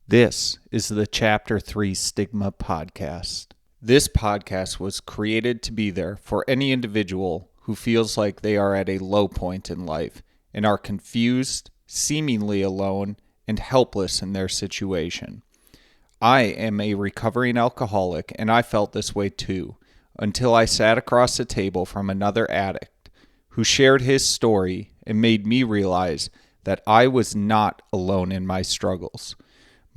This is the Chapter 3 Stigma Podcast. This podcast was created to be there for any individual who feels like they are at a low point in life and are confused, seemingly alone, and helpless in their situation. I am a recovering alcoholic, and I felt this way too, until I sat across the table from another addict who shared his story and made me realize that I was not alone in my struggles.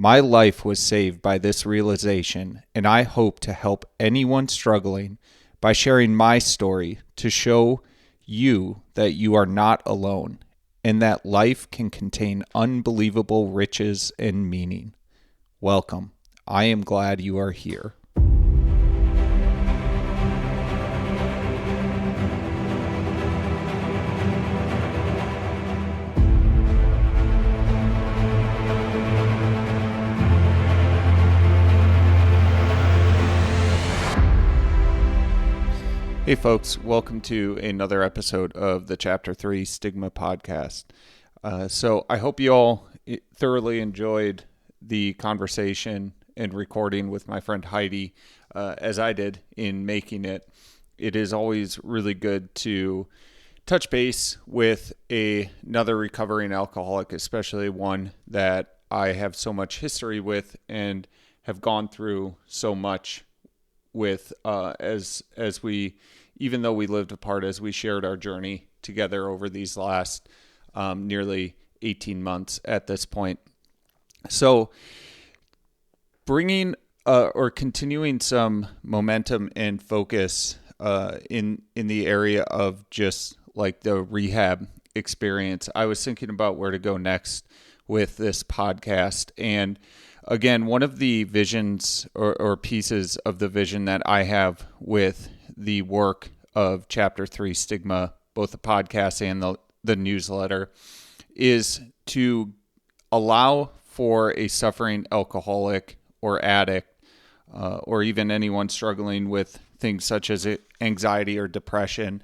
My life was saved by this realization, and I hope to help anyone struggling by sharing my story to show you that you are not alone and that life can contain unbelievable riches and meaning. Welcome. I am glad you are here. Hey folks, welcome to another episode of the Chapter 3 Stigma Podcast. So I hope you all thoroughly enjoyed the conversation and recording with my friend Heidi, as I did in making it. It is always really good to touch base with another recovering alcoholic, especially one that I have so much history with and have gone through so much with as we, even though we lived apart, as we shared our journey together over these last nearly 18 months at this point. So bringing or continuing some momentum and focus in the area of just like the rehab experience, I was thinking about where to go next with this podcast. And again, one of the visions or pieces of the vision that I have with the work of Chapter 3 Stigma, both the podcast and the newsletter, is to allow for a suffering alcoholic or addict, or even anyone struggling with things such as anxiety or depression,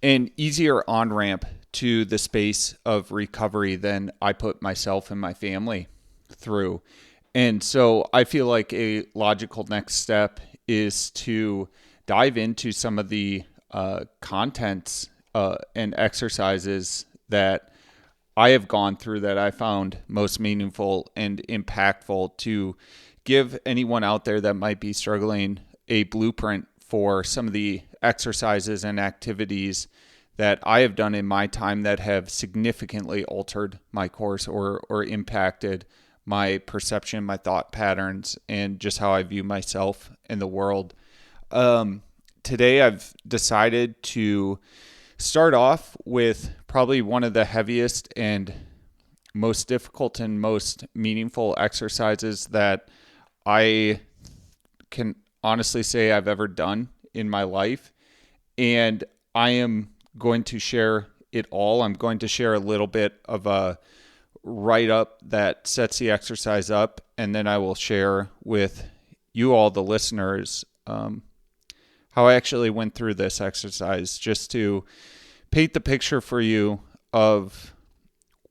an easier on-ramp to the space of recovery than I put myself and my family through. And so I feel like a logical next step is to dive into some of the contents and exercises that I have gone through that I found most meaningful and impactful to give anyone out there that might be struggling a blueprint for some of the exercises and activities that I have done in my time that have significantly altered my course or impacted my perception, my thought patterns, and just how I view myself and the world. Today, I've decided to start off with probably one of the heaviest and most difficult and most meaningful exercises that I can honestly say I've ever done in my life. And I am going to share it all. I'm going to share a little bit of a write-up that sets the exercise up, and then I will share with you all, the listeners, how I actually went through this exercise, just to paint the picture for you of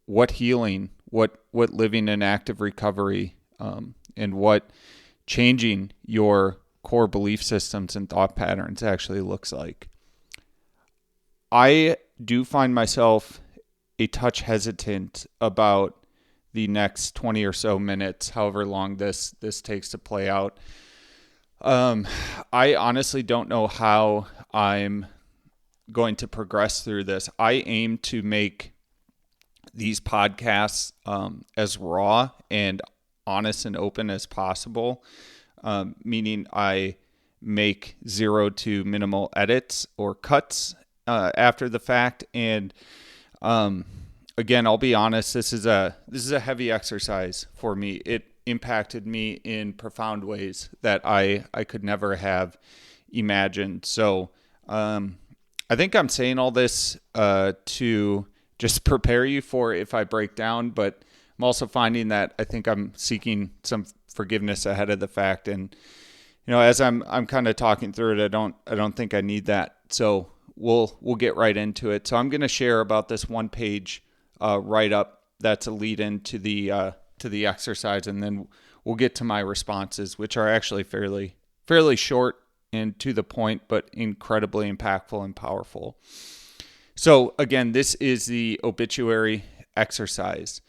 what healing, what living in active recovery, and what changing your core belief systems and thought patterns actually looks like. I do find myself a touch hesitant about the next 20 or so minutes, however long this takes to play out. I honestly don't know how I'm going to progress through this. I aim to make these podcasts as raw and honest and open as possible, meaning I make 0 to minimal edits or cuts after the fact. And again, I'll be honest, this is a heavy exercise for me. It impacted me in profound ways that I could never have imagined. So I think I'm saying all this to just prepare you for if I break down, but I'm also finding that I think I'm seeking some forgiveness ahead of the fact. And as I'm kind of talking through it, I don't think I need that. So we'll get right into it. So I'm going to share about this one-page write-up that's a lead into the to the exercise, and then we'll get to my responses, which are actually fairly short and to the point, but incredibly impactful and powerful. So again, this is the obituary exercise,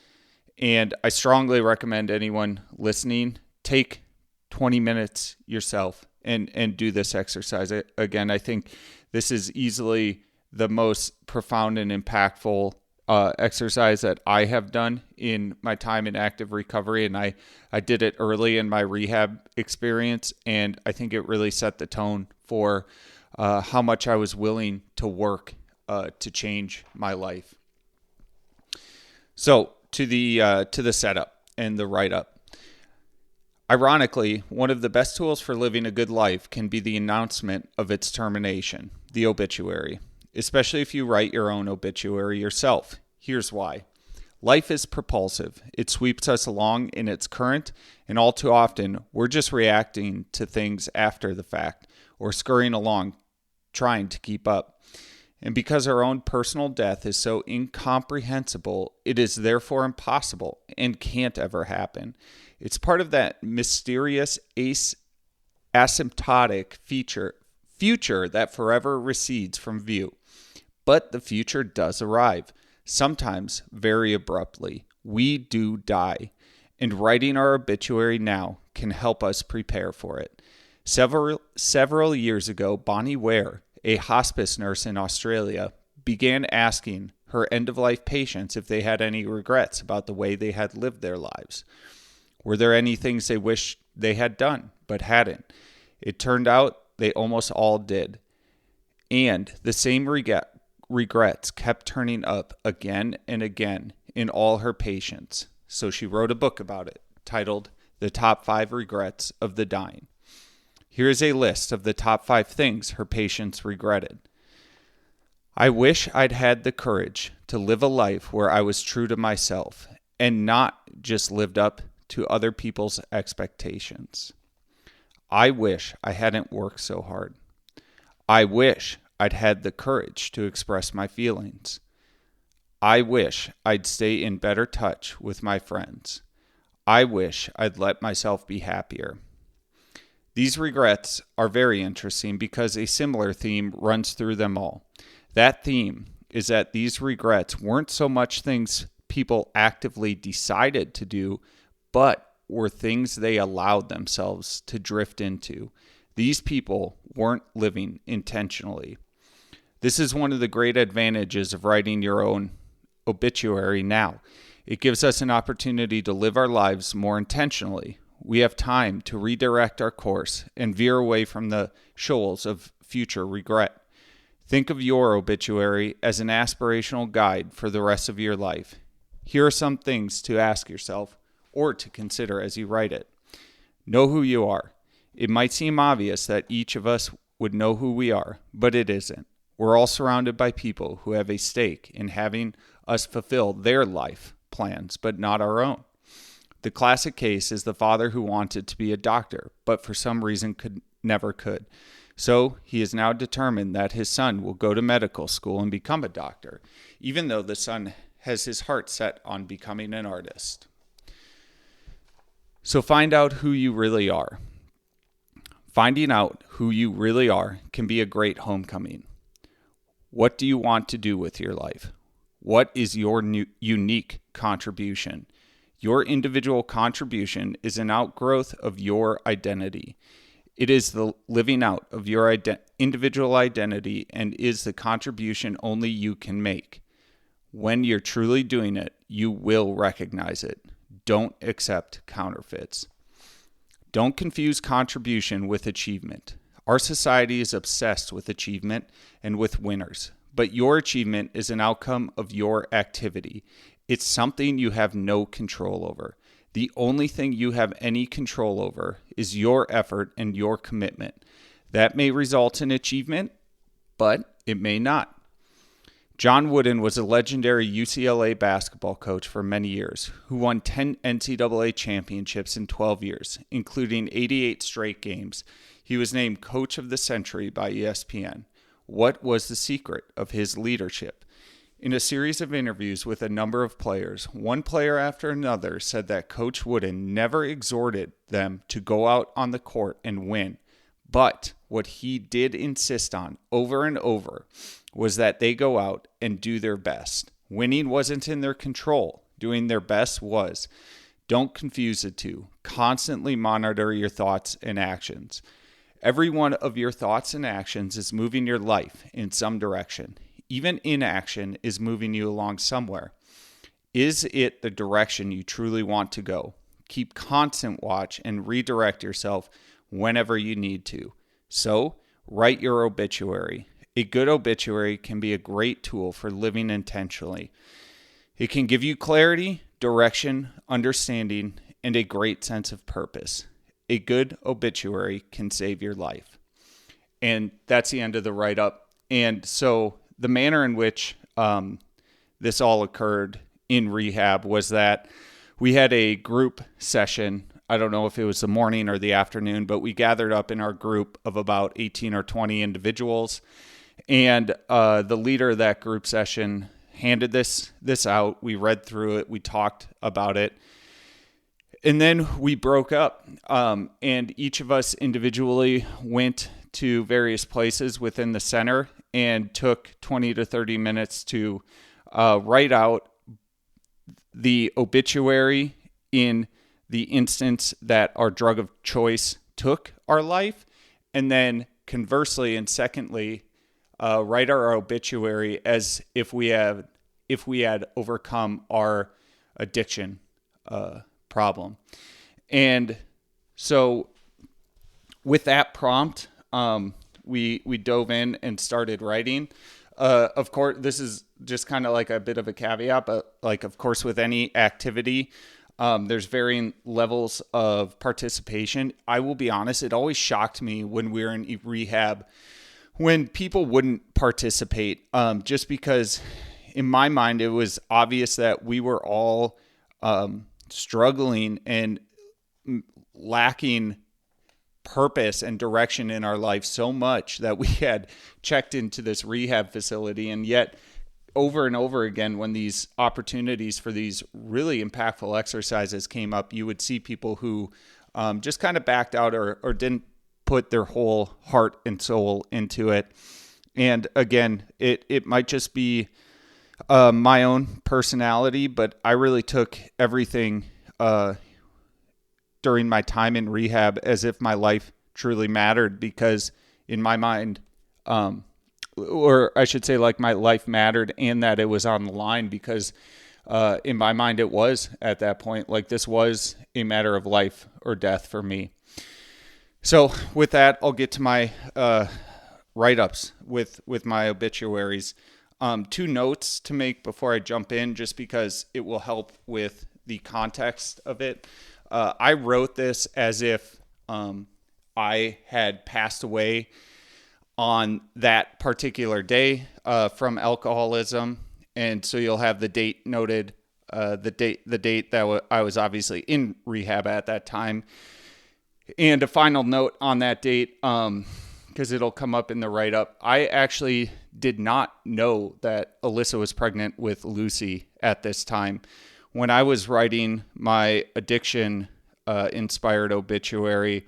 and I strongly recommend anyone listening take 20 minutes yourself and do this exercise. Again, I think this is easily the most profound and impactful exercise that I have done in my time in active recovery. And I did it early in my rehab experience, and I think it really set the tone for how much I was willing to work to change my life. So to the setup and the write-up. Ironically, one of the best tools for living a good life can be the announcement of its termination, the obituary, especially if you write your own obituary yourself. Here's why. Life is propulsive. It sweeps us along in its current, and all too often, we're just reacting to things after the fact or scurrying along, trying to keep up. And because our own personal death is so incomprehensible, it is therefore impossible and can't ever happen. It's part of that mysterious asymptotic future that forever recedes from view. But the future does arrive, sometimes very abruptly. We do die, and writing our obituary now can help us prepare for it. Several years ago, Bonnie Ware, a hospice nurse in Australia, began asking her end-of-life patients if they had any regrets about the way they had lived their lives. Were there any things they wished they had done but hadn't? It turned out they almost all did. And the same regrets kept turning up again and again in all her patients. So she wrote a book about it, titled The Top 5 Regrets of the Dying. Here is a list of the top 5 things her patients regretted. I wish I'd had the courage to live a life where I was true to myself and not just lived up to other people's expectations. I wish I hadn't worked so hard. I wish I'd had the courage to express my feelings. I wish I'd stay in better touch with my friends. I wish I'd let myself be happier. These regrets are very interesting because a similar theme runs through them all. That theme is that these regrets weren't so much things people actively decided to do, but were things they allowed themselves to drift into. These people weren't living intentionally. This is one of the great advantages of writing your own obituary now. It gives us an opportunity to live our lives more intentionally. We have time to redirect our course and veer away from the shoals of future regret. Think of your obituary as an aspirational guide for the rest of your life. Here are some things to ask yourself or to consider as you write it. Know who you are. It might seem obvious that each of us would know who we are, but it isn't. We're all surrounded by people who have a stake in having us fulfill their life plans, but not our own. The classic case is the father who wanted to be a doctor, but for some reason never could. So he is now determined that his son will go to medical school and become a doctor, even though the son has his heart set on becoming an artist. So find out who you really are. Finding out who you really are can be a great homecoming. What do you want to do with your life? What is your unique contribution? Your individual contribution is an outgrowth of your identity. It is the living out of your individual identity and is the contribution only you can make. When you're truly doing it, you will recognize it. Don't accept counterfeits. Don't confuse contribution with achievement. Our society is obsessed with achievement and with winners, but your achievement is an outcome of your activity. It's something you have no control over. The only thing you have any control over is your effort and your commitment. That may result in achievement, but it may not. John Wooden was a legendary UCLA basketball coach for many years, who won 10 NCAA championships in 12 years, including 88 straight games. He was named Coach of the Century by ESPN. What was the secret of his leadership? In a series of interviews with a number of players, one player after another said that Coach Wooden never exhorted them to go out on the court and win. But what he did insist on over and over was that they go out and do their best. Winning wasn't in their control. Doing their best was. Don't confuse the two. Constantly monitor your thoughts and actions. Every one of your thoughts and actions is moving your life in some direction. Even inaction is moving you along somewhere. Is it the direction you truly want to go? Keep constant watch and redirect yourself whenever you need to. So, write your obituary. A good obituary can be a great tool for living intentionally. It can give you clarity, direction, understanding, and a great sense of purpose. A good obituary can save your life. And that's the end of the write-up. And so the manner in which this all occurred in rehab was that we had a group session. I don't know if it was the morning or the afternoon, but we gathered up in our group of about 18 or 20 individuals. And the leader of that group session handed this out. We read through it. We talked about it. And then we broke up. And each of us individually went to various places within the center and took 20 to 30 minutes to write out the obituary in the instance that our drug of choice took our life. And then conversely and secondly, write our obituary as if we had overcome our addiction problem. And so with that prompt, we dove in and started writing. Of course, this is just kind of like a bit of a caveat, but like, of course, with any activity, there's varying levels of participation. I will be honest, it always shocked me when we were in rehab when people wouldn't participate, just because in my mind, it was obvious that we were all struggling and lacking purpose and direction in our life so much that we had checked into this rehab facility. And yet over and over again, when these opportunities for these really impactful exercises came up, you would see people who just kind of backed out or didn't put their whole heart and soul into it. And again, it might just be my own personality, but I really took everything during my time in rehab as if my life truly mattered, because in my mind, or I should say like my life mattered and that it was on the line, because in my mind it was at that point, like this was a matter of life or death for me. So with that, I'll get to my write-ups with my obituaries. 2 notes to make before I jump in, just because it will help with the context of it. I wrote this as if I had passed away on that particular day from alcoholism, and so you'll have the date noted, the date that I was obviously in rehab at that time. And a final note on that date, because it'll come up in the write-up, I actually did not know that Alyssa was pregnant with Lucy at this time. When I was writing my addiction inspired obituary,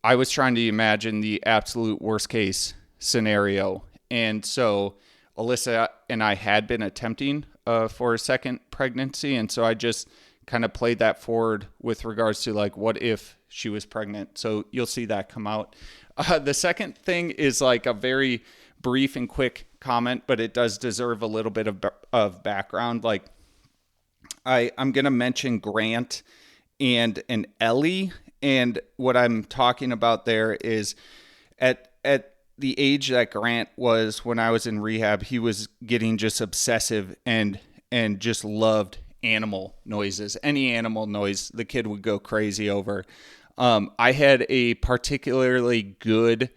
I was trying to imagine the absolute worst case scenario. And so Alyssa and I had been attempting for a second pregnancy. And so I just kind of played that forward with regards to like, what if she was pregnant? So you'll see that come out. The second thing is like a very brief and quick comment, but it does deserve a little bit of background. Like I'm going to mention Grant and Ellie. And what I'm talking about there is at the age that Grant was when I was in rehab, he was getting just obsessive and just loved animal noises. Any animal noise, the kid would go crazy over. I had a particularly good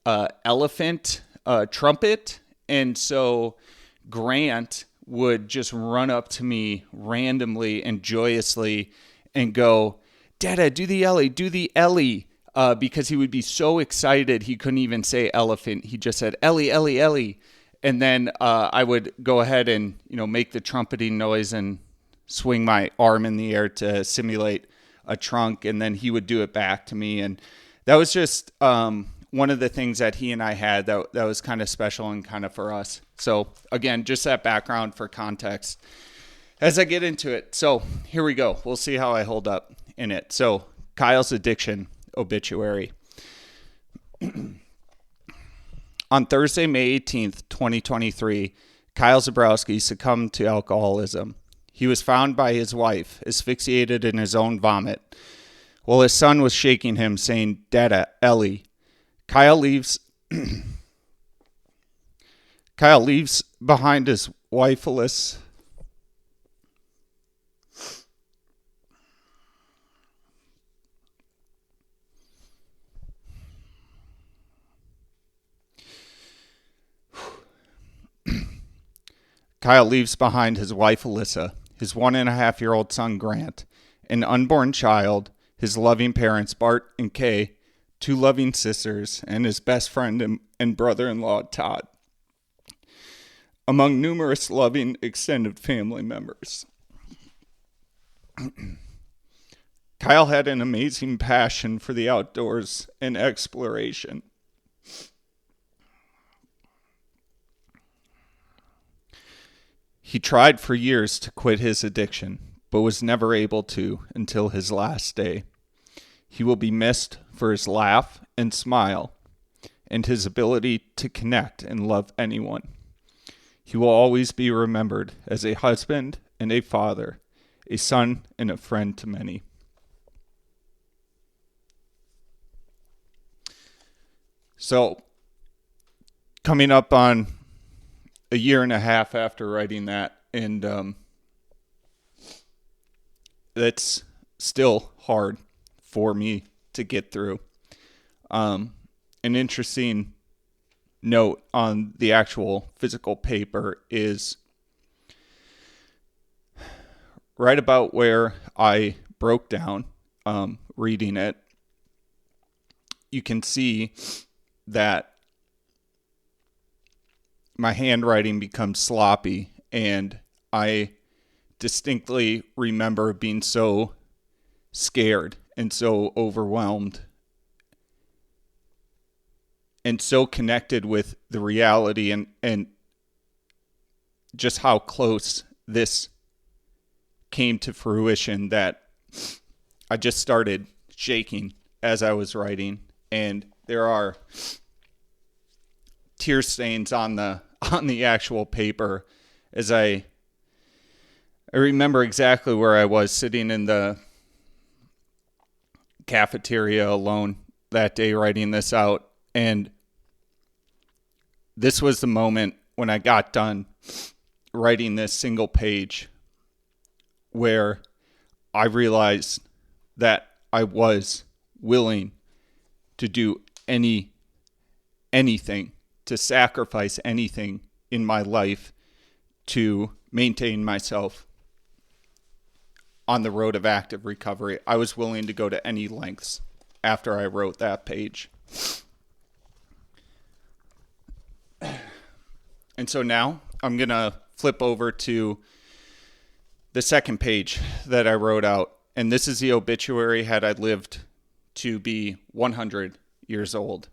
elephant trumpet, and so Grant would just run up to me randomly and joyously and go, "Dada, do the Ellie," because he would be so excited he couldn't even say elephant. He just said, "Ellie, Ellie, Ellie." And then I would go ahead and, make the trumpeting noise and swing my arm in the air to simulate a trunk. And then he would do it back to me. And that was just one of the things that he and I had that was kind of special and kind of for us. So again, just that background for context as I get into it. So here we go. We'll see how I hold up in it. So Kyle's addiction obituary. On Thursday, May 18th, 2023, Kyle Zabrowski succumbed to alcoholism. He was found by his wife, asphyxiated in his own vomit, while his son was shaking him, saying, "Dada, Ellie." Kyle leaves behind his wife, Alyssa. Kyle leaves behind his wife, Alyssa, his 1.5-year-old son, Grant, an unborn child, his loving parents, Bart and Kay, 2 loving sisters, and his best friend and brother-in-law, Todd, among numerous loving extended family members. Kyle had an amazing passion for the outdoors and exploration. He tried for years to quit his addiction, but was never able to until his last day. He will be missed for his laugh and smile and his ability to connect and love anyone. He will always be remembered as a husband and a father, a son and a friend to many. So, coming up on a year and a half after writing that, and that's still hard for me to get through. An interesting note on the actual physical paper is right about where I broke down reading it. You can see that my handwriting becomes sloppy, and I distinctly remember being so scared and so overwhelmed and so connected with the reality and just how close this came to fruition that I just started shaking as I was writing, and there are tear stains on the actual paper as I remember exactly where I was sitting in the cafeteria alone that day writing this out, and this was the moment when I got done writing this single page where I realized that I was willing to do anything, to sacrifice anything in my life to maintain myself on the road of active recovery. I was willing to go to any lengths after I wrote that page. And so now I'm going to flip over to the second page that I wrote out. And this is the obituary had I lived to be 100 years old.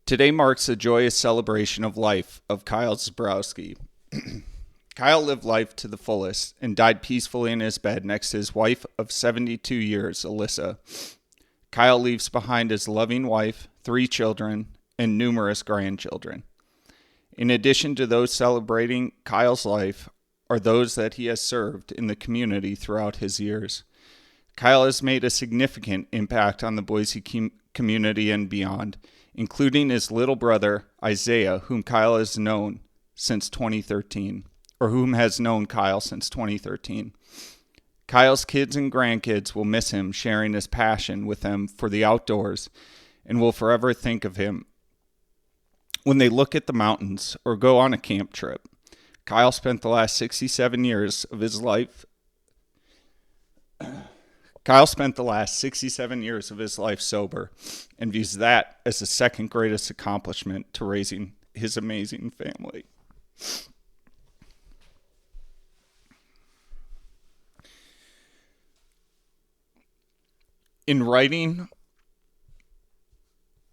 Today marks a joyous celebration of life of Kyle Zabrowski. Kyle lived life to the fullest and died peacefully in his bed next to his wife of 72 years, Alyssa. Kyle leaves behind his loving wife, 3 children, and numerous grandchildren. In addition to those celebrating Kyle's life are those that he has served in the community throughout his years. Kyle has made a significant impact on the Boise community and beyond, including his little brother, Isaiah, whom Kyle has known since 2013, or whom has known Kyle since 2013. Kyle's kids and grandkids will miss him sharing his passion with them for the outdoors and will forever think of him when they look at the mountains or go on a camp trip. Kyle spent the last 67 years of his life Kyle spent the last 67 years of his life sober and views that as the second greatest accomplishment to raising his amazing family. In writing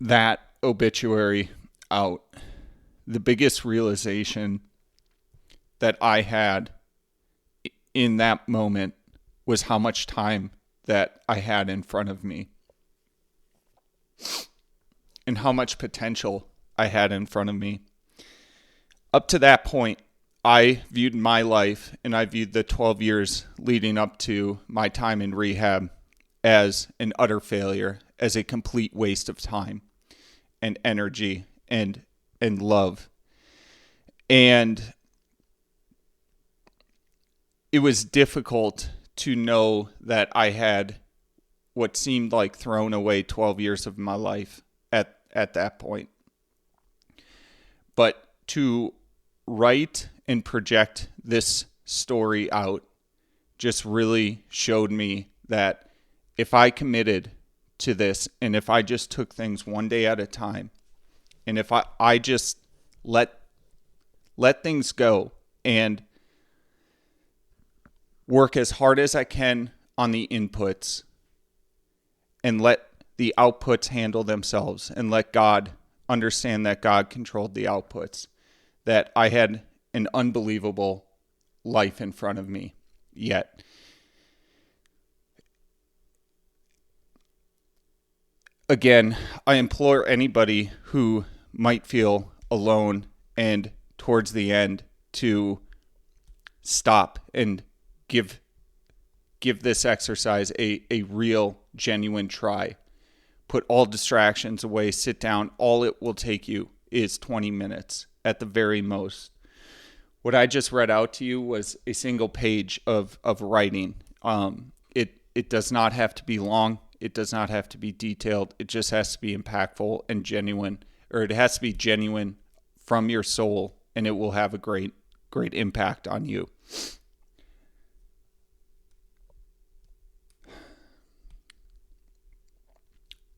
that obituary out, the biggest realization that I had in that moment was how much time that I had in front of me and how much potential I had in front of me. Up to that point, I viewed my life and I viewed the 12 years leading up to my time in rehab as an utter failure, as a complete waste of time and energy and love. And it was difficult to know that I had what seemed like thrown away 12 years of my life at that point. But to write and project this story out just really showed me that if I committed to this and if I just took things one day at a time and if I just let things go and work as hard as I can on the inputs and let the outputs handle themselves and let God understand that God controlled the outputs, that I had an unbelievable life in front of me yet. Again, I implore anybody who might feel alone and towards the end to stop and give this exercise a real, genuine try. Put all distractions away, sit down. All it will take you is 20 minutes at the very most. What I just read out to you was a single page of writing. It does not have to be long. It does not have to be detailed. It just has to be impactful and genuine, or it has to be genuine from your soul, and it will have a great impact on you.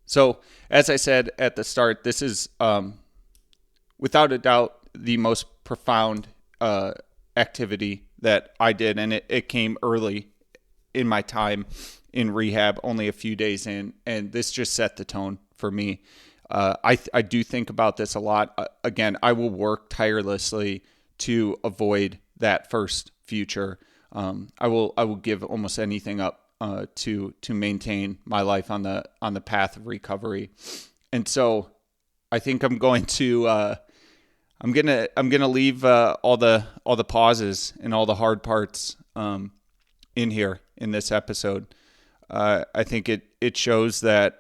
So, as I said at the start, this is without a doubt the most profound activity that I did, and it came early in my time in rehab, only a few days in, and this just set the tone for me. I do think about this a lot. Again, I will work tirelessly to avoid that first future. I will give almost anything up to maintain my life on the path of recovery. And so I think I'm going to I'm gonna leave all the pauses and all the hard parts in here in this episode. I think it shows that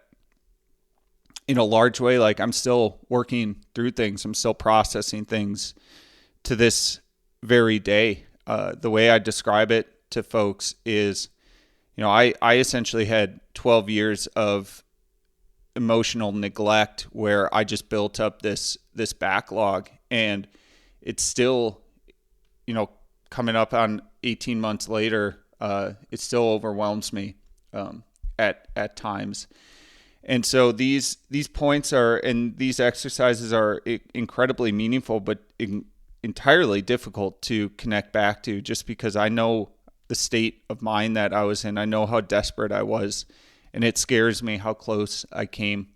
in a large way, like, I'm still working through things. I'm still processing things to this very day. The way I describe it to folks is, I essentially had 12 years of emotional neglect where I just built up this backlog, and it's still, coming up on 18 months later, it still overwhelms me at times. And so these points and these exercises are incredibly meaningful, but entirely difficult to connect back to, just because I know the state of mind that I was in. I know how desperate I was, and it scares me how close I came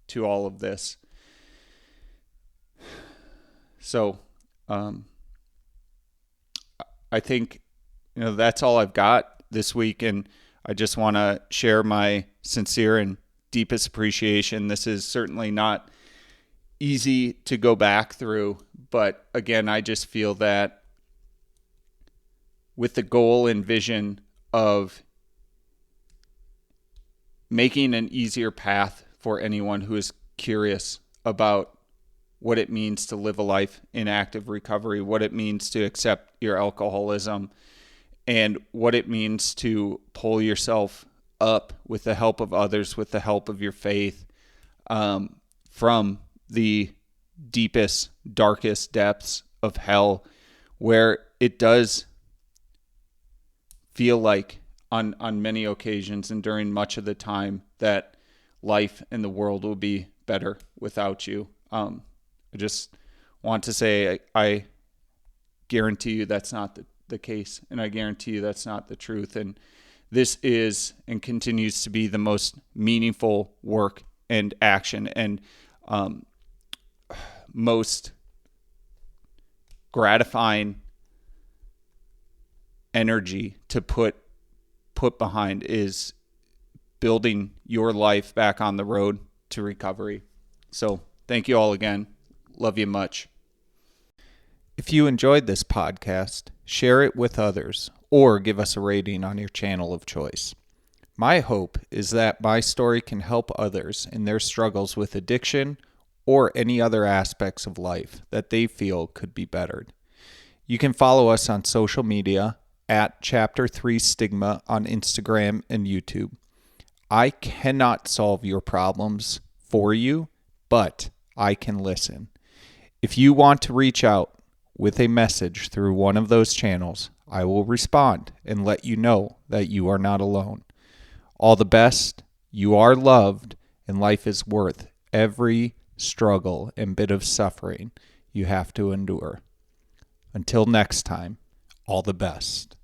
to all of this. So I think that's all I've got this week, and I just want to share my sincere and deepest appreciation. This is certainly not easy to go back through, but again, I just feel that with the goal and vision of making an easier path for anyone who is curious about what it means to live a life in active recovery, what it means to accept your alcoholism, and what it means to pull yourself up with the help of others, with the help of your faith, from the deepest, darkest depths of hell, where it does feel like on many occasions and during much of the time that life and the world will be better without you. I just want to say I guarantee you that's not the case, and I guarantee you that's not the truth. And this is and continues to be the most meaningful work and action and most gratifying energy to put behind is building your life back on the road to recovery. So thank you all again. Love you much. If you enjoyed this podcast, share it with others or give us a rating on your channel of choice. My hope is that my story can help others in their struggles with addiction or any other aspects of life that they feel could be bettered. You can follow us on social media at Chapter 3 Stigma on Instagram and YouTube. I cannot solve your problems for you, but I can listen. If you want to reach out with a message through one of those channels, I will respond and let you know that you are not alone. All the best, you are loved, and life is worth every struggle and bit of suffering you have to endure. Until next time, all the best.